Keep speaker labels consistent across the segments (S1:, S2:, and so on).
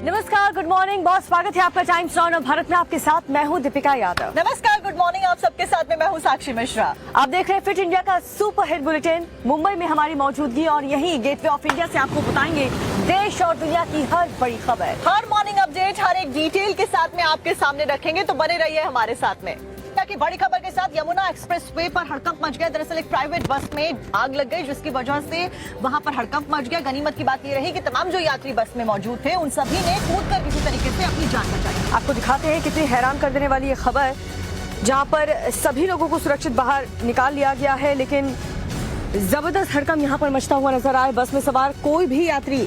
S1: नमस्कार, good morning boss. स्वागत है आपका टाइम्स नाउ भारत में। आपके साथ मैं हूं दीपिका यादव।
S2: नमस्कार, गुड मॉर्निंग आप सबके साथ में मैं हूं साक्षी मिश्रा।
S1: आप देख रहे हैं फिट इंडिया का सुपर हिट बुलेटिन। मुंबई में हमारी मौजूदगी और यही गेटवे ऑफ इंडिया से आपको बताएंगे देश और दुनिया की हर बड़ी खबर।
S2: हर मॉर्निंग अपडेट हर एक डिटेल के साथ में आपके सामने रखेंगे, तो बने रहिए हमारे साथ में। की बड़ी खबर के साथ यमुना एक्सप्रेसवे पर हड़कंप मच गया। दरअसल एक प्राइवेट बस में आग लग गई, जिसकी वजह से वहां पर हड़कंप मच गया। गनीमत की बात ये रही कि तमाम जो यात्री बस में मौजूद थे उन सभी ने कूदकर किसी तरीके से अपनी जान बचाई।
S1: आपको दिखाते हैं कितनी हैरान कर देने वाली ये खबर, जहां पर सभी लोगों को सुरक्षित बाहर निकाल लिया गया है, लेकिन जबरदस्त हड़कंप यहां पर मचता हुआ नजर आया। बस में सवार कोई भी यात्री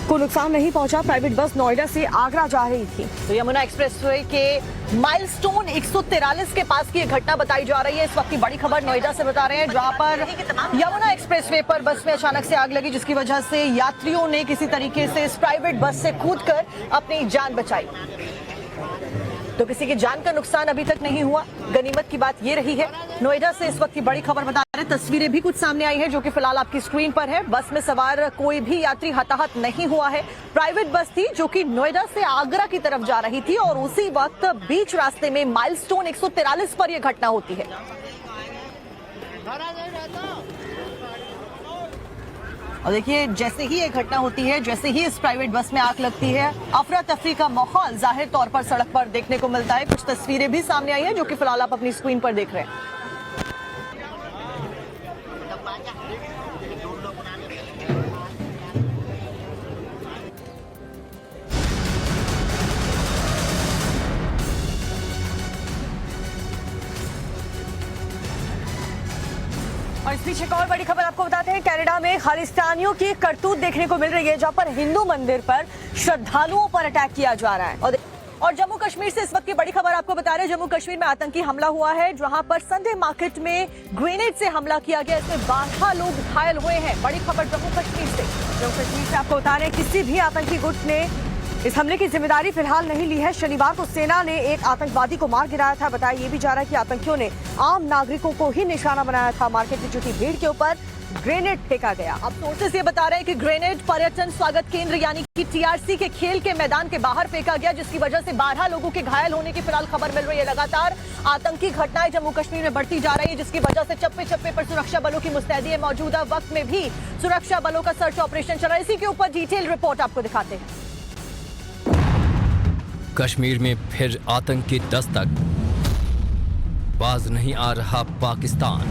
S1: को नुकसान नहीं पहुंचा। प्राइवेट बस नोएडा से आगरा जा रही थी।
S2: तो यमुना एक्सप्रेसवे के माइलस्टोन 143 के पास की घटना बताई जा रही है। इस वक्त की बड़ी खबर नोएडा से बता रहे हैं, जहां पर यमुना एक्सप्रेसवे पर बस में अचानक से आग लगी, जिसकी वजह से यात्रियों ने किसी तरीके से इस प्राइवेट बस से कूदकर अपनी जान बचाई। तो किसी की जान का नुकसान अभी तक नहीं हुआ। गनीमत की बात ये रही है। नोएडा से इस वक्त की बड़ी खबर बता रहे हैं। तस्वीरें भी कुछ सामने आई हैं, जो कि फिलहाल आपकी स्क्रीन पर है। बस में सवार कोई भी यात्री हताहत नहीं हुआ है। प्राइवेट बस थी जो कि नोएडा से आगरा की तरफ जा रही थी, और उसी वक्त बीच रास्ते में माइलस्टोन 143 पर यह घटना होती है। और देखिए, जैसे ही ये घटना होती है, जैसे ही इस प्राइवेट बस में आग लगती है, अफरा तफरी का माहौल जाहिर तौर पर सड़क पर देखने को मिलता है। कुछ तस्वीरें भी सामने आई हैं, जो कि फिलहाल आप अपनी स्क्रीन पर देख रहे हैं।
S1: और इस बीच एक और बड़ी खबर आपको बताते हैं। कनाडा में खालिस्तानियों की करतूत देखने को मिल रही है, जहां पर हिंदू मंदिर पर श्रद्धालुओं पर अटैक किया जा रहा है। और जम्मू कश्मीर से इस वक्त की बड़ी खबर आपको बता रहे हैं। जम्मू कश्मीर में आतंकी हमला हुआ है, जहां पर संडे मार्केट में ग्रेनेड से हमला किया गया। इसमें 12 लोग घायल हुए हैं। बड़ी खबर जम्मू कश्मीर से। जम्मू कश्मीर से आपको बता रहे हैं, किसी भी आतंकी गुट ने इस हमले की जिम्मेदारी फिलहाल नहीं ली है। शनिवार को सेना ने एक आतंकवादी को मार गिराया था। बताया ये भी जा रहा है कि आतंकियों ने आम नागरिकों को ही निशाना बनाया था। मार्केट में जुटी भीड़ के ऊपर ग्रेनेड फेंका गया।
S2: अब सोर्सेस ये बता रहे हैं कि ग्रेनेड पर्यटन स्वागत केंद्र यानी कि टीआरसी के खेल के मैदान के बाहर फेंका गया, जिसकी वजह से 12 लोगों के घायल होने की फिलहाल खबर मिल रही है। लगातार आतंकी घटनाएं जम्मू कश्मीर में बढ़ती जा रही है, जिसकी वजह से चप्पे चप्पे पर सुरक्षा बलों की मुस्तैदी है। मौजूदा वक्त में भी सुरक्षा बलों का सर्च ऑपरेशन चल रहा है। इसी के ऊपर डिटेल रिपोर्ट आपको दिखाते हैं।
S3: कश्मीर में फिर आतंक की दस्तक, बाज नहीं आ रहा पाकिस्तान।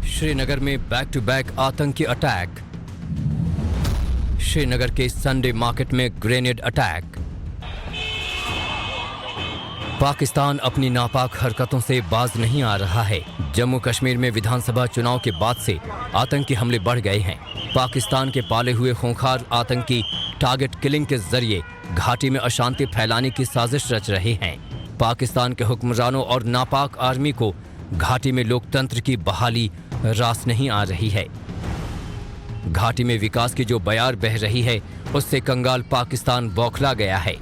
S3: श्रीनगर में बैक टू बैक आतंकी अटैक। श्रीनगर के संडे मार्केट में ग्रेनेड अटैक। पाकिस्तान अपनी नापाक हरकतों से बाज नहीं आ रहा है। जम्मू कश्मीर में विधानसभा चुनाव के बाद से आतंकी हमले बढ़ गए हैं। पाकिस्तान के पाले हुए खूंखार आतंकी टारगेट किलिंग के जरिए घाटी में अशांति फैलाने की साजिश रच रहे हैं। पाकिस्तान के हुक्मरानों और नापाक आर्मी को घाटी में लोकतंत्र की बहाली रास नहीं आ रही है। घाटी में विकास की जो बयार बह रही है, उससे कंगाल पाकिस्तान बौखला गया है।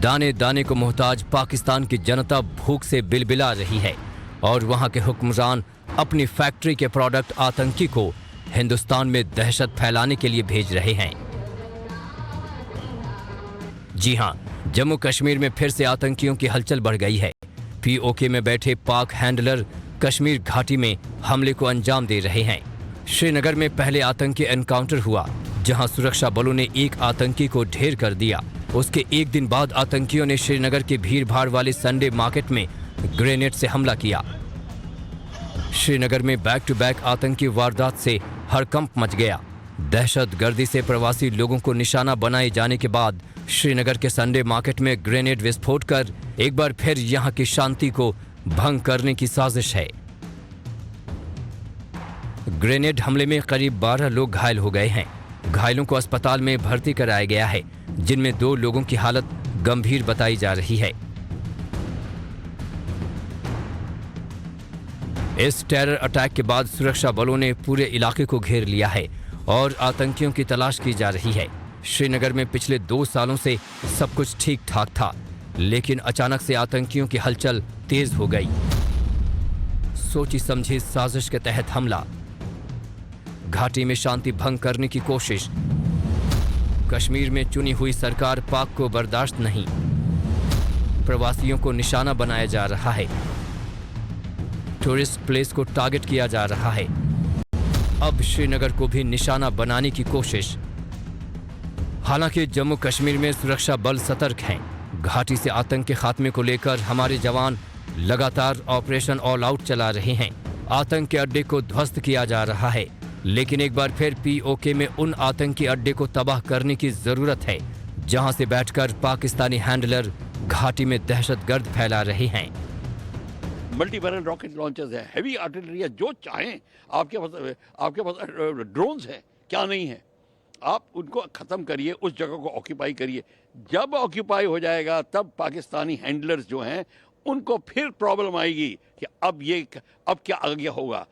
S3: दाने दाने को मोहताज पाकिस्तान की जनता भूख से बिलबिला रही है, और वहां के हुक्मरान अपनी फैक्ट्री के प्रोडक्ट आतंकी को हिंदुस्तान में दहशत फैलाने के लिए भेज रहे हैं। जी हां, जम्मू कश्मीर में फिर से आतंकियों की हलचल बढ़ गई है। पीओके में बैठे पाक हैंडलर कश्मीर घाटी में हमले को अंजाम दे रहे हैं। श्रीनगर में पहले आतंकी एनकाउंटर हुआ, जहां सुरक्षा बलों ने एक आतंकी को ढेर कर दिया। उसके एक दिन बाद आतंकियों ने श्रीनगर के भीड़ भाड़ वाले संडे मार्केट में ग्रेनेड से हमला किया। श्रीनगर में बैक टू बैक आतंकी वारदात से हड़कंप मच गया। दहशतगर्दी से प्रवासी लोगों को निशाना बनाए जाने के बाद श्रीनगर के संडे मार्केट में ग्रेनेड विस्फोट कर एक बार फिर यहां की शांति को भंग करने की साजिश है। ग्रेनेड हमले में करीब 12 लोग घायल हो गए हैं। घायलों को अस्पताल में भर्ती कराया गया है, जिनमें 2 लोगों की हालत गंभीर बताई जा रही है। इस टेरर अटैक के बाद सुरक्षा बलों ने पूरे इलाके को घेर लिया है और आतंकियों की तलाश की जा रही है। श्रीनगर में पिछले 2 सालों से सब कुछ ठीक ठाक था, लेकिन अचानक से आतंकियों की हलचल तेज हो गई। सोची समझी साजिश के तहत हमला, घाटी में शांति भंग करने की कोशिश, कश्मीर में चुनी हुई सरकार पाक को बर्दाश्त नहीं। प्रवासियों को निशाना बनाया जा रहा है। टूरिस्ट प्लेस को टारगेट किया जा रहा है। अब श्रीनगर को भी निशाना बनाने की कोशिश। हालांकि जम्मू कश्मीर में सुरक्षा बल सतर्क हैं। घाटी से आतंक के खात्मे को लेकर हमारे जवान लगातार ऑपरेशन ऑल आउट चला रहे हैं। आतंक के अड्डे को ध्वस्त किया जा रहा है, लेकिन एक बार फिर पीओके में उन आतंकी अड्डे को तबाह करने की जरूरत है जहां से बैठकर पाकिस्तानी हैंडलर घाटी में दहशतगर्द फैला रहे हैं।
S4: मल्टी बैरल रॉकेट लॉन्चर्स है, हैवी आर्टिलरी है, जो चाहें आपके पास ड्रोन्स हैं, क्या नहीं है, आप उनको ख़त्म करिए, उस जगह को ऑक्यूपाई करिए। जब ऑक्यूपाई हो जाएगा तब पाकिस्तानी हैंडलर्स जो हैं उनको फिर प्रॉब्लम आएगी कि अब क्या आगे होगा।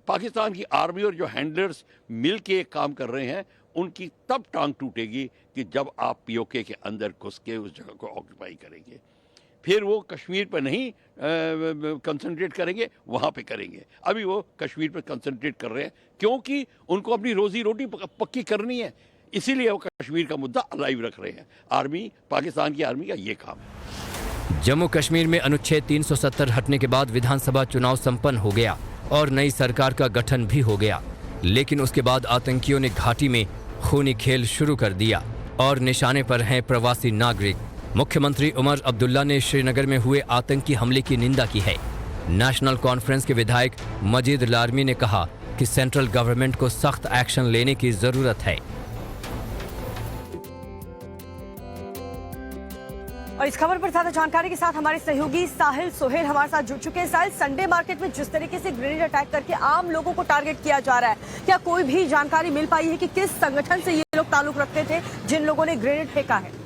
S4: पाकिस्तान की आर्मी और जो हैंडलर्स मिल के काम कर रहे हैं उनकी तब टांग टूटेगी कि जब आप पीओके के अंदर घुस के उस जगह को ऑक्यूपाई करेंगे। फिर वो कश्मीर पर नहीं कंसंट्रेट करेंगे, वहाँ पे करेंगे। अभी वो कश्मीर पर कंसंट्रेट कर रहे हैं क्योंकि उनको अपनी रोजी रोटी पक्की करनी है, इसीलिए वो कश्मीर का मुद्दा अलाइव रख रहे हैं। आर्मी, पाकिस्तान की आर्मी का ये काम है।
S3: जम्मू कश्मीर में अनुच्छेद 370 हटने के बाद विधानसभा चुनाव संपन्न हो गया और नई सरकार का गठन भी हो गया, लेकिन उसके बाद आतंकियों ने घाटी में खूनी खेल शुरू कर दिया और निशाने पर हैं प्रवासी नागरिक। मुख्यमंत्री उमर अब्दुल्ला ने श्रीनगर में हुए आतंकी हमले की निंदा की है। नेशनल कॉन्फ्रेंस के विधायक मजीद लारमी ने कहा कि सेंट्रल गवर्नमेंट को सख्त एक्शन लेने की जरूरत है।
S1: और इस खबर पर ज्यादा जानकारी के साथ हमारे सहयोगी साहिल सोहेल हमारे साथ जुड़ चुके हैं। साहिल, संडे मार्केट में जिस तरीके से ग्रेनेड अटैक करके आम लोगों को टारगेट किया जा रहा है, क्या कोई भी जानकारी मिल पाई है कि किस संगठन से ये लोग ताल्लुक रखते थे जिन लोगों ने ग्रेनेड फेंका है?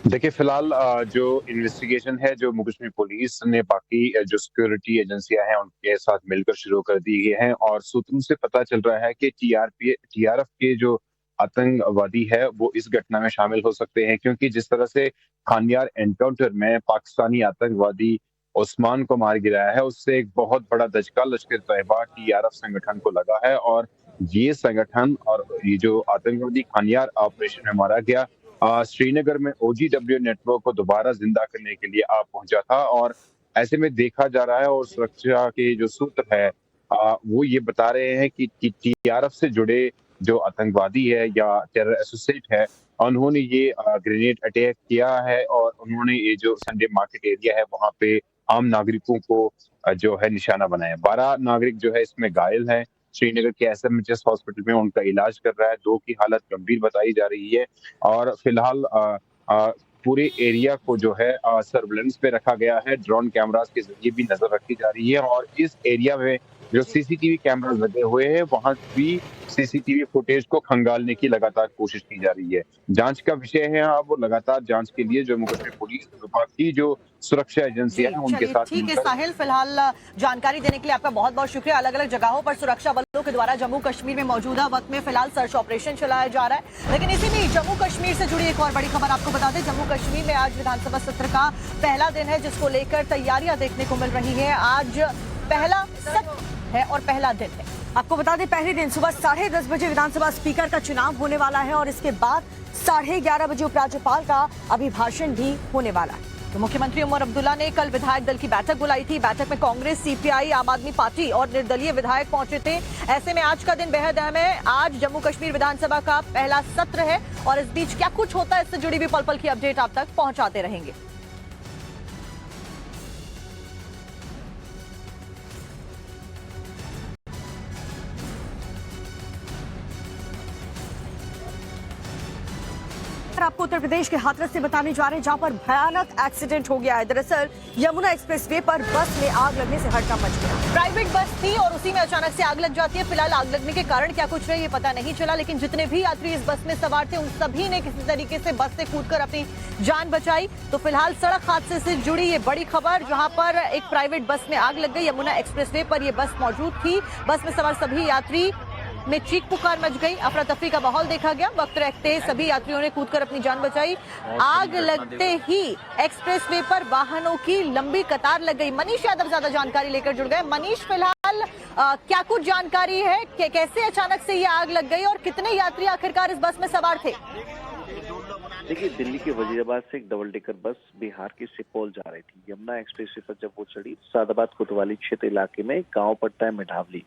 S5: देखिए, फिलहाल जो इन्वेस्टिगेशन है जो जम्मू कश्मीर पुलिस ने बाकी जो सिक्योरिटी एजेंसियां हैं उनके साथ मिलकर शुरू कर दी गई हैं और सूत्रों से पता चल रहा है कि टीआरएफ के जो आतंकवादी है वो इस घटना में शामिल हो सकते हैं, क्योंकि जिस तरह से खानियार एनकाउंटर में पाकिस्तानी आतंकवादी उस्मान को मार गिराया है, उससे एक बहुत बड़ा दचका लश्कर तैयबा टीआरएफ संगठन को लगा है। और ये संगठन और ये जो आतंकवादी खानियार ऑपरेशन में मारा गया श्रीनगर में OGW नेटवर्क को दोबारा जिंदा करने के लिए पहुंचा था। और ऐसे में देखा जा रहा है और सुरक्षा के जो सूत्र है वो ये बता रहे हैं कि टीआरएफ से जुड़े जो आतंकवादी है या टेरर एसोसिएट है, उन्होंने ये ग्रेनेड अटैक किया है और उन्होंने ये जो संडे मार्केट एरिया है वहाँ पे आम नागरिकों को जो है निशाना बनाया। 12 नागरिक जो है इसमें घायल हैं। श्रीनगर के SMHS हॉस्पिटल में उनका इलाज कर रहा है। 2 की हालत गंभीर बताई जा रही है और फिलहाल पूरे एरिया को जो है सर्विलेंस पे रखा गया है। ड्रोन कैमरास के जरिए भी नजर रखी जा रही है और इस एरिया में जो CCTV कैमरास लगे हुए हैं वहां भी CCTV फुटेज को खंगालने की लगातार कोशिश की जा रही है। जांच का विषय है वो लगातार जांच के लिए जम्मू कश्मीर पुलिस विभाग की जो सुरक्षा एजेंसियां हैं उनके साथ।
S2: ठीक है साहिल, फिलहाल जानकारी देने के लिए आपका बहुत बहुत शुक्रिया। अलग अलग जगहों पर सुरक्षा बलों के द्वारा जम्मू कश्मीर में मौजूदा वक्त में फिलहाल सर्च ऑपरेशन चलाया जा रहा है। लेकिन इसी में जम्मू कश्मीर से जुड़ी एक और बड़ी खबर आपको बता दें। जम्मू कश्मीर में आज विधानसभा सत्र का पहला दिन है जिसको लेकर तैयारियां देखने को मिल रही है। आज पहला सत्र है और पहला दिन है।
S1: आपको बता दें पहले दिन सुबह 10:30 बजे विधानसभा स्पीकर का चुनाव होने वाला है और इसके बाद 11:30 बजे उपराज्यपाल का अभिभाषण भी होने वाला है।
S2: तो मुख्यमंत्री उमर अब्दुल्ला ने कल विधायक दल की बैठक बुलाई थी। बैठक में कांग्रेस, CPI, आम आदमी पार्टी और निर्दलीय विधायक पहुंचे थे। ऐसे में आज का दिन बेहद अहम है। आज जम्मू कश्मीर विधानसभा का पहला सत्र है और इस बीच क्या कुछ होता है इससे जुड़ी भी पल पल की अपडेट आप तक पहुंचाते रहेंगे।
S1: आपको उत्तर प्रदेश के हाथरस से बताने जा रहे हैं जहां पर भयानक एक्सीडेंट हो गया है। दरअसल यमुना एक्सप्रेसवे पर बस में आग लगने से हड़कंप मच गया।
S2: प्राइवेट बस थी और उसी में अचानक से आग लग जाती है। फिलहाल आग लगने के कारण क्या कुछ रहे ये पता नहीं चला, लेकिन जितने भी यात्री इस बस में सवार थे उन सभी ने किसी तरीके से बस से कूदकर अपनी जान बचाई। तो फिलहाल सड़क हादसे से जुड़ी ये बड़ी खबर, जहां पर एक प्राइवेट बस में आग लग गई। यमुना एक्सप्रेसवे पर यह बस मौजूद थी। बस में सवार सभी यात्री में चीख पुकार मच गई। अफरा तफरी का माहौल देखा गया। वक्त रहते सभी यात्रियों ने कूदकर अपनी जान बचाई। आग लगते ही एक्सप्रेसवे पर वाहनों की लंबी कतार लग गई। मनीष यादव ज्यादा जानकारी लेकर जुड़ गए। मनीष, फिलहाल फिलहाल क्या कुछ जानकारी है कि कैसे अचानक से ये आग लग गई और कितने यात्री आखिरकार इस बस में सवार थे?
S6: देखिए, दिल्ली के वजीराबाद से एक डबल डेकर बस बिहार के सुपौल जा रही थी। यमुना एक्सप्रेस वे पर जब वो चढ़ी, सादाबाद कोतवाली क्षेत्र इलाके में एक गांव पड़ता है मिठावली,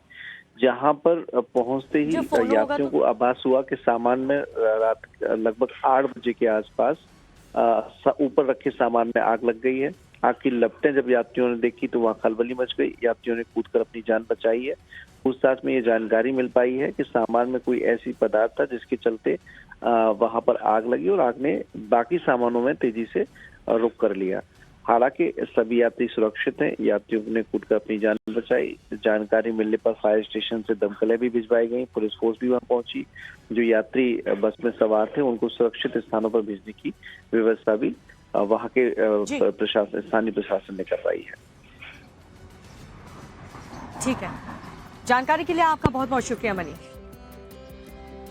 S6: जहां पर पहुंचते ही यात्रियों को आभास हुआ कि सामान में रात लगभग 8 बजे के आसपास ऊपर रखे सामान में आग लग गई है। आग की लपटें जब यात्रियों ने देखी तो वहां खलबली मच गई। यात्रियों ने कूदकर अपनी जान बचाई है। पूछताछ में ये जानकारी मिल पाई है कि सामान में कोई ऐसी पदार्थ था जिसके चलते वहां पर आग लगी और आग ने बाकी सामानों में तेजी से रुख कर लिया। हालांकि सभी यात्री सुरक्षित हैं। यात्रियों ने कूदकर अपनी जान बचाई। जानकारी मिलने पर फायर स्टेशन से दमकलें भी भिजवाई गई, पुलिस फोर्स भी वहां पहुंची। जो यात्री बस में सवार थे उनको सुरक्षित स्थानों पर भेजने की व्यवस्था भी वहां के प्रशासन, स्थानीय प्रशासन ने करवाई है।
S1: ठीक है, जानकारी के लिए आपका बहुत बहुत शुक्रिया मनीष।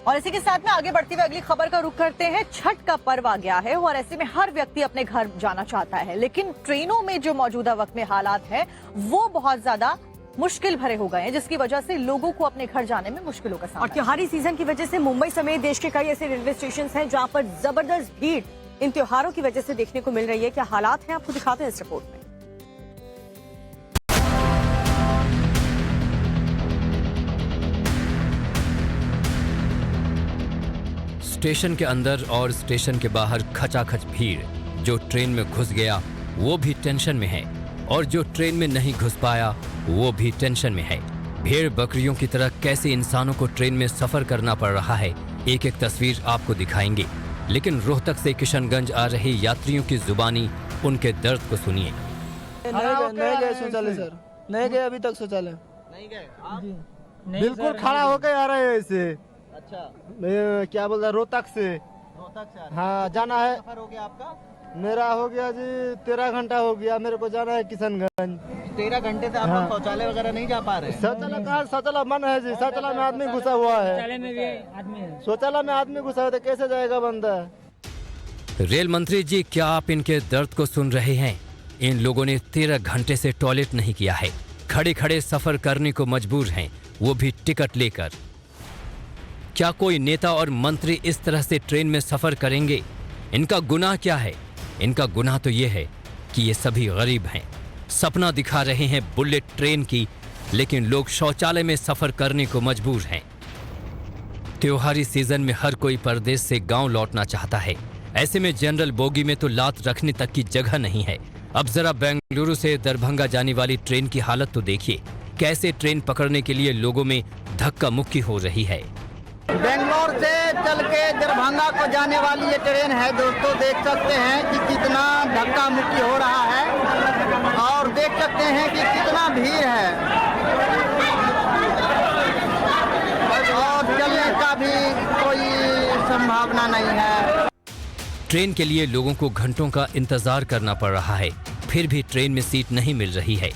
S2: और इसी के साथ में आगे बढ़ते हुए अगली खबर का रुख करते हैं। छठ का पर्व आ गया है और ऐसे में हर व्यक्ति अपने घर जाना चाहता है, लेकिन ट्रेनों में जो मौजूदा वक्त में हालात है वो बहुत ज्यादा मुश्किल भरे हो गए हैं, जिसकी वजह से लोगों को अपने घर जाने में मुश्किलों का सामना।
S1: और त्योहारी सीजन की वजह से मुंबई समेत देश के कई ऐसे रेलवे स्टेशन हैं जहां पर जबरदस्त भीड़ इन त्योहारों की वजह से देखने को मिल रही है। क्या हालात हैं आपको दिखाते हैं इस रिपोर्ट में।
S3: स्टेशन के अंदर और स्टेशन के बाहर खचाखच भीड़। जो ट्रेन में घुस गया वो भी टेंशन में है और जो ट्रेन में नहीं घुस पाया वो भी टेंशन में है। भेड़ बकरियों की तरह कैसे इंसानों को ट्रेन में सफर करना पड़ रहा है, एक एक तस्वीर आपको दिखाएंगे। लेकिन रोहतक से किशनगंज आ रहे यात्रियों की जुबानी उनके दर्द को सुनिए।
S7: नहीं गए शौचालय सर, नहीं गए अभी तक शौचालय, नहीं गए। बिल्कुल खड़ा होकर आ रहे हैं ऐसे। अच्छा, क्या बोल रहा है, रोहतक से हाँ जाना है। सफर हो गया आपका? मेरा हो गया जी 13 घंटा हो गया। मेरे को जाना है किशनगंज। 13 घंटे से आप लोग शौचालय वगैरह नहीं जा पा रहे? शौचालय कहाँ, शौचालय मन है जी। शौचालय में आदमी घुसा हुआ है। शौचालय में भी आदमी है। शौचालय में आदमी घुसा हुआ है तो कैसे जाएगा बंदा?
S3: रेल मंत्री जी, क्या आप इनके दर्द को सुन रहे हैं? इन लोगों ने 13 घंटे से टॉयलेट नहीं किया है, खड़े खड़े सफर करने को मजबूर हैं, वो भी टिकट लेकर। क्या कोई नेता और मंत्री इस तरह से ट्रेन में सफर करेंगे? इनका गुनाह क्या है? इनका गुनाह तो ये है कि ये सभी गरीब हैं, सपना दिखा रहे हैं बुलेट ट्रेन की, लेकिन लोग शौचालय में सफर करने को मजबूर हैं। त्योहारी सीजन में हर कोई परदेश से गांव लौटना चाहता है। ऐसे में जनरल बोगी में तो लात रखने तक की जगह नहीं है। अब जरा बेंगलुरु से दरभंगा जाने वाली ट्रेन की हालत तो देखिए। कैसे ट्रेन पकड़ने के लिए लोगों में धक्का मुक्की हो रही है।
S7: बेंगलोर से चल के दरभंगा को जाने वाली ये ट्रेन है दोस्तों। देख सकते हैं कि कितना धक्का मुक्की हो रहा है और देख सकते हैं कि कितना भीड़ है और चलने का भी कोई संभावना नहीं है।
S3: ट्रेन के लिए लोगों को घंटों का इंतजार करना पड़ रहा है, फिर भी ट्रेन में सीट नहीं मिल रही है।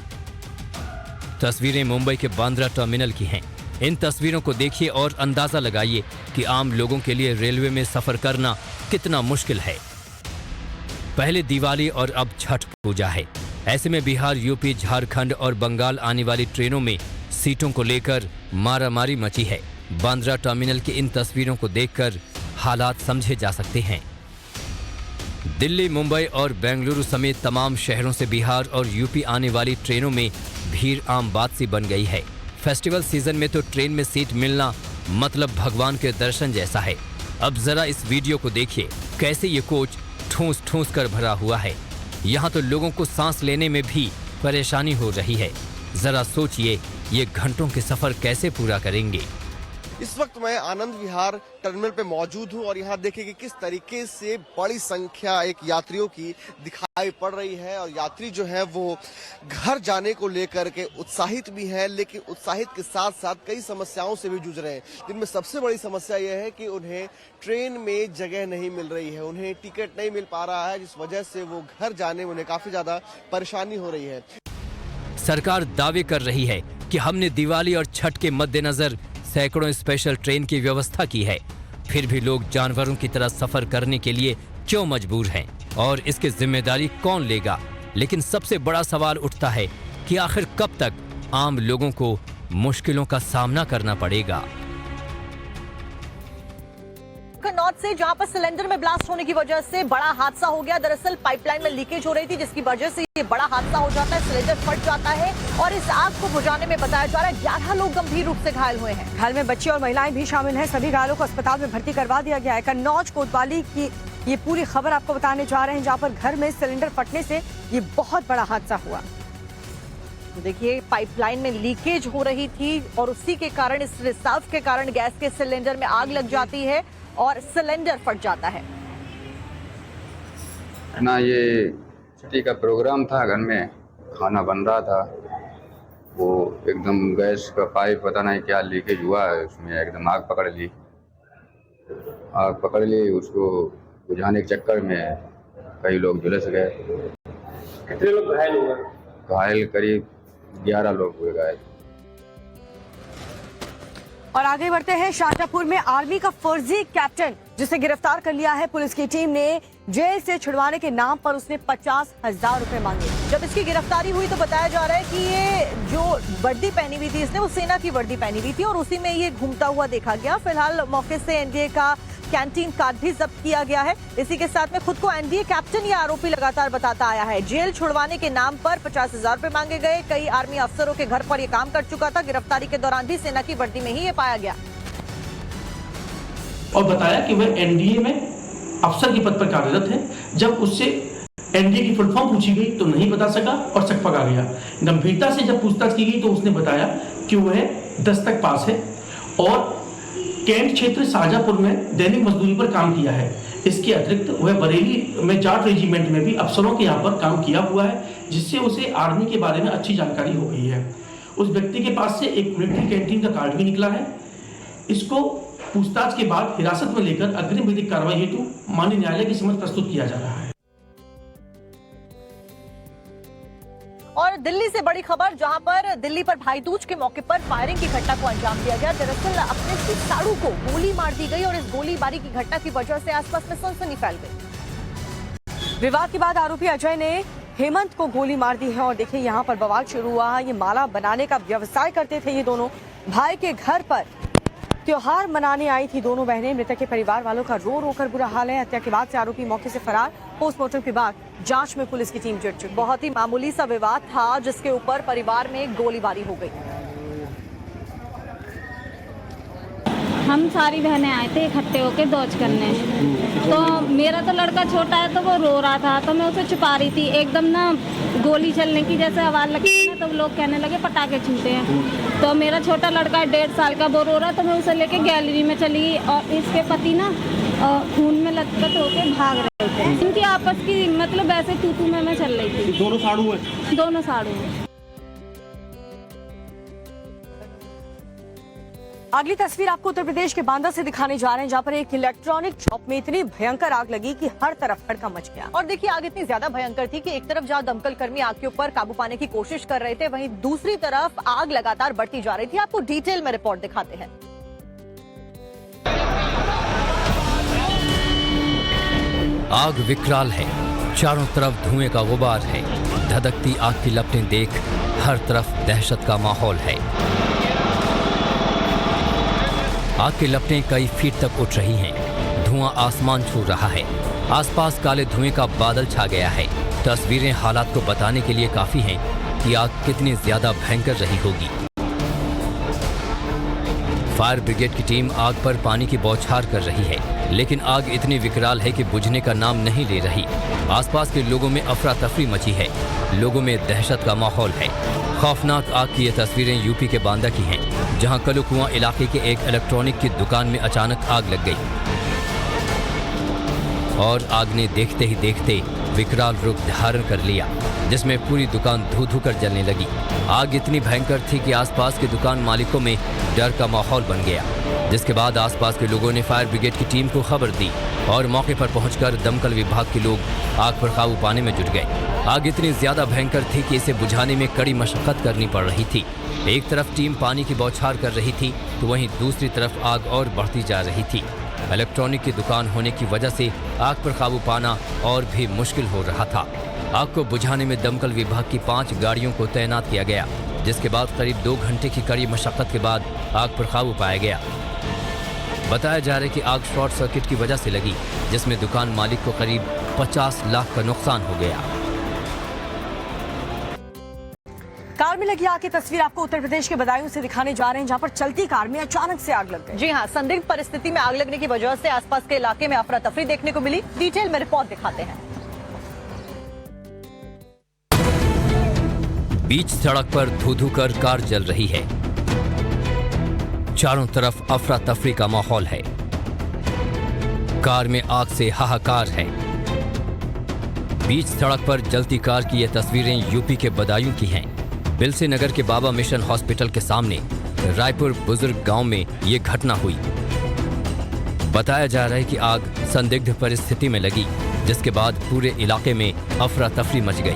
S3: तस्वीरें मुंबई के बांद्रा टर्मिनल की हैं। इन तस्वीरों को देखिए और अंदाजा लगाइए कि आम लोगों के लिए रेलवे में सफर करना कितना मुश्किल है। पहले दिवाली और अब छठ पूजा है। ऐसे में बिहार, यूपी, झारखंड और बंगाल आने वाली ट्रेनों में सीटों को लेकर मारामारी मची है। बांद्रा टर्मिनल की इन तस्वीरों को देखकर हालात समझे जा सकते हैं। दिल्ली, मुंबई और बेंगलुरु समेत तमाम शहरों से बिहार और यूपी आने वाली ट्रेनों में भीड़ आम बात सी बन गई है। फेस्टिवल सीजन में तो ट्रेन में सीट मिलना मतलब भगवान के दर्शन जैसा है। अब जरा इस वीडियो को देखिए, कैसे ये कोच ठूंस ठूंस कर भरा हुआ है। यहाँ तो लोगों को सांस लेने में भी परेशानी हो रही है। जरा सोचिए, ये घंटों के सफर कैसे पूरा करेंगे।
S8: इस वक्त मैं आनंद विहार टर्मिनल पे मौजूद हूं और यहाँ देखिए कि किस तरीके से बड़ी संख्या एक यात्रियों की दिखाई पड़ रही है और यात्री जो है वो घर जाने को लेकर के उत्साहित भी है, लेकिन उत्साहित के साथ साथ कई समस्याओं से भी जूझ रहे हैं, जिनमें सबसे बड़ी समस्या यह है कि उन्हें ट्रेन में जगह नहीं मिल रही है, उन्हें टिकट नहीं मिल पा रहा है, जिस वजह से वो घर जाने में उन्हें काफी ज्यादा परेशानी हो रही है।
S3: सरकार दावे कर रही है कि हमने दिवाली और छठ के मद्देनजर सैकड़ों स्पेशल ट्रेन की व्यवस्था की है, फिर भी लोग जानवरों की तरह सफर करने के लिए क्यों मजबूर हैं और इसकी जिम्मेदारी कौन लेगा। लेकिन सबसे बड़ा सवाल उठता है कि आखिर कब तक आम लोगों को मुश्किलों का सामना करना पड़ेगा।
S2: नॉर्थ से जहां पर सिलेंडर में ब्लास्ट होने की वजह से बड़ा हादसा हो गया। दरअसल पाइपलाइन में लीकेज हो रही थी, जिसकी वजह से ये बड़ा हादसा हो जाता है, सिलेंडर फट जाता है और इस आग को बुझाने में बताया जा रहा है 11 लोग गंभीर रूप से घायल हुए हैं।
S1: घायल में बच्चे और महिलाएं भी शामिल हैं। सभी घायलों को अस्पताल में भर्ती करवा दिया गया है। कन्नौज कोतवाली की ये पूरी खबर आपको बताने जा रहे हैं, जहाँ पर घर में सिलेंडर फटने से ये बहुत बड़ा हादसा हुआ।
S2: देखिए, पाइपलाइन में लीकेज हो रही थी और उसी के कारण, इस रिसाव के कारण गैस के सिलेंडर में आग लग जाती है और सिलेंडर फट जाता है
S9: ना। ये छुट्टी का प्रोग्राम था, घर में खाना बन रहा था, वो एकदम गैस का पाइप पता नहीं क्या लीकेज हुआ है, उसमें एकदम आग पकड़ ली। उसको बुझाने के चक्कर में कई लोग झुलस गए।
S10: कितने लोग घायल हुए?
S9: घायल करीब 11 लोग हुए घायल।
S1: और आगे बढ़ते हैं, शाहजहांपुर में आर्मी का फर्जी कैप्टन जिसे गिरफ्तार कर लिया है पुलिस की टीम ने। जेल से छुड़वाने के नाम पर उसने 50,000 रुपए मांगे।
S2: जब इसकी गिरफ्तारी हुई तो बताया जा रहा है कि ये जो वर्दी पहनी हुई थी, इसने वो सेना की वर्दी पहनी हुई थी और उसी में ये घूमता हुआ देखा गया। फिलहाल मौके से एनडीए का कैंटीन कार्ड भी जब्त किया गया है। इसी के साथ में खुद को एनडीए कैप्टन या आरोपी लगातार बताता आया है। जेल छुड़वाने के नाम पर 50,000 रुपए मांगे गए। कई आर्मी अफसरों के घर पर ये काम कर चुका था। गिरफ्तारी के दौरान भी सेना की वर्दी में ही ये पाया गया
S10: और बताया कि वह एनडीए में अफसर के पद पर कार्यरत है। जब उससे एनडीए की फुल फॉर्म पूछी गई तो नहीं बता सका और सकपक आ गया। गंभीरता से जब पूछताछ की गई तो उसने बताया कि वह 10 तक पास है और कैंट क्षेत्र शाहजहांपुर में दैनिक मजदूरी पर काम किया है। इसके अतिरिक्त वह बरेली में जाट रेजिमेंट में भी अफसरों के यहाँ पर काम किया हुआ है, जिससे उसे आर्मी के बारे में अच्छी जानकारी हो गई है। उस व्यक्ति के पास से एक मिलिट्री कैंटीन का कार्ड भी निकला है। इसको पूछताछ के बाद हिरासत में लेकर अग्रिम विधिक कार्रवाई हेतु माननीय न्यायालय के समक्ष प्रस्तुत किया जा रहा है।
S2: और दिल्ली से बड़ी खबर, जहां पर दिल्ली पर भाई दूज के मौके पर फायरिंग की घटना को अंजाम दिया गया। दरअसल अपने सी साड़ू को गोली मार दी गई और इस गोलीबारी की घटना की वजह से आसपास में सनसनी फैल गई।
S1: विवाद के बाद आरोपी अजय ने हेमंत को गोली मार दी है और देखिए यहाँ पर बवाल शुरू हुआ। ये माला बनाने का व्यवसाय करते थे ये दोनों। भाई के घर पर त्योहार मनाने आई थी दोनों बहनें। मृतक के परिवार वालों का रो रो कर बुरा हाल है। हत्या के बाद से आरोपी मौके से फरार। पोस्टमार्टम के बाद जांच में पुलिस की टीम जुट चुकी।
S2: बहुत ही मामूली सा विवाद था, जिसके ऊपर परिवार में गोलीबारी हो गई।
S11: हम सारी बहनें आए थे इकट्ठे होकर दौज करने। तो मेरा तो लड़का छोटा है तो वो रो रहा था, तो मैं उसे छुपा रही थी। एकदम ना गोली चलने की जैसे आवाज़ लगी ना, तो लोग कहने लगे पटाखे छूटे हैं। तो मेरा छोटा लड़का 1.5 साल का, वो रो रहा, तो मैं उसे लेके गैलरी में चली गई और इसके पति ना खून में लथपथ होकर भाग रहे थे। इनकी आपस की मतलब ऐसे तू मैं चल रही थी।
S10: दोनों साड़ू हैं?
S11: दोनों साड़ू हैं।
S1: अगली तस्वीर आपको उत्तर प्रदेश के बांदा से दिखाने जा रहे हैं, जहाँ पर एक इलेक्ट्रॉनिक शॉप में इतनी भयंकर आग लगी कि हर तरफ हड़कंप मच गया।
S2: और देखिए, आग इतनी ज्यादा भयंकर थी कि एक तरफ जहां दमकल कर्मी आग के ऊपर काबू पाने की कोशिश कर रहे थे, वहीं दूसरी तरफ आग लगातार बढ़ती जा रही थी। आपको डिटेल में रिपोर्ट दिखाते हैं।
S3: आग विकराल है, चारों तरफ धुएं का गुबार है। धधकती आग की लपटें देख हर तरफ दहशत का माहौल है। आग की लपटें कई फीट तक उठ रही हैं। धुआं आसमान छू रहा है। आसपास काले धुएं का बादल छा गया है। तस्वीरें हालात को बताने के लिए काफी हैं कि आग कितनी ज्यादा भयंकर रही होगी। फायर ब्रिगेड की टीम आग पर पानी की बौछार कर रही है, लेकिन आग इतनी विकराल है कि बुझने का नाम नहीं ले रही। आसपास के लोगों में अफरा तफरी मची है। लोगों में दहशत का माहौल है। खौफनाक आग की ये तस्वीरें यूपी के बांदा की हैं, जहां कलुकुआं इलाके के एक इलेक्ट्रॉनिक की दुकान में अचानक आग लग गई और आग ने देखते ही देखते विकराल रूप धारण कर लिया, जिसमें पूरी दुकान धू धू कर जलने लगी। आग इतनी भयंकर थी कि आसपास के दुकान मालिकों में डर का माहौल बन गया, जिसके बाद आसपास के लोगों ने फायर ब्रिगेड की टीम को खबर दी और मौके पर पहुंचकर दमकल विभाग के लोग आग पर काबू पाने में जुट गए। आग इतनी ज्यादा भयंकर थी कि इसे बुझाने में कड़ी मशक्कत करनी पड़ रही थी। एक तरफ टीम पानी की बौछार कर रही थी तो वहीं दूसरी तरफ आग और बढ़ती जा रही थी। इलेक्ट्रॉनिक की दुकान होने की वजह से आग पर काबू पाना और भी मुश्किल हो रहा था। आग को बुझाने में दमकल विभाग की 5 गाड़ियों को तैनात किया गया जिसके बाद करीब 2 घंटे की कड़ी मशक्कत के बाद आग पर काबू पाया गया। बताया जा रहा है कि आग शॉर्ट सर्किट की वजह से लगी, जिसमें दुकान मालिक को करीब 50 लाख का नुकसान हो गया।
S1: कार में लगी आग की तस्वीर आपको उत्तर प्रदेश के बदायूं से दिखाने जा रहे हैं, जहां पर चलती कार में अचानक से आग लग गई।
S2: जी हाँ, संदिग्ध परिस्थिति में आग लगने की वजह से आसपास के इलाके में अफरा तफरी देखने को मिली। डिटेल में रिपोर्ट दिखाते हैं।
S3: बीच सड़क पर धू-धू कर कार जल रही है। चारों तरफ अफरा तफरी का माहौल है। कार में आग से हाहाकार है। बीच सड़क पर जलती कार की ये तस्वीरें यूपी के बदायूं की हैं। बिलसे नगर के बाबा मिशन हॉस्पिटल के सामने रायपुर बुजुर्ग गांव में ये घटना हुई। बताया जा रहा है कि आग संदिग्ध परिस्थिति में लगी, जिसके बाद पूरे इलाके में अफरा तफरी मच गई।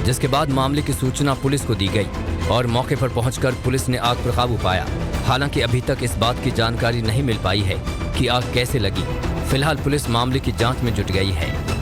S3: जिसके बाद मामले की सूचना पुलिस को दी गई और मौके पर पहुंचकर पुलिस ने आग पर काबू पाया। हालांकि अभी तक इस बात की जानकारी नहीं मिल पाई है कि आग कैसे लगी। फिलहाल पुलिस मामले की जांच में जुट गई है।